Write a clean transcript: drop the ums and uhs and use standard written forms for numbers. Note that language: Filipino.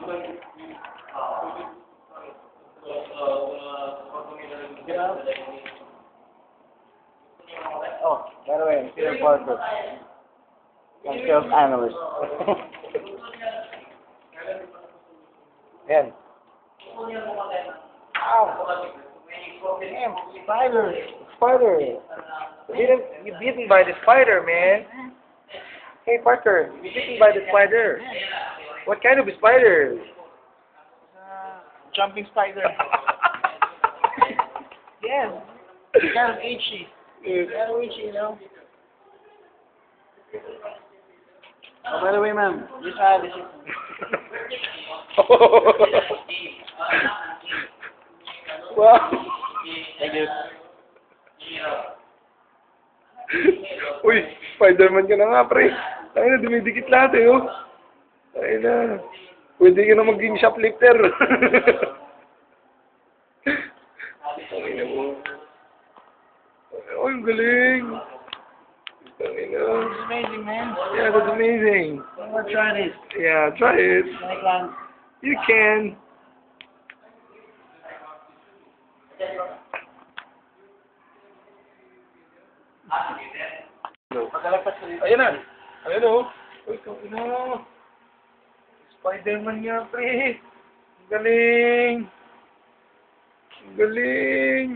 Oh, by the way, Peter Parker. I'm sales analyst. Yan. Ow! Damn, spider! Spider! You're beaten by the spider, man. Hey, Parker, you're beaten by the spider. What kind of spider? Jumping spider. Yes. Kind of itchy. Kind of itchy, you know. Oh, by the way, ma'am, this is. Wow! Thank you. Uy, Spider-Man ka na nga, pre. Ay na, dumidikit lahat eh, oh. Ay na. Pwede ka na maging shoplifter. Ay na mo. Oh, yung galing. Ay na. It's amazing, man. Yeah, that's amazing. I'm gonna try this. Yeah, try it. I can. You can. Pagkalapas ko dito. Ayan na. Ayan o. Uy, kami na. Spider-Man nga, pre. Ang galing. Ang galing.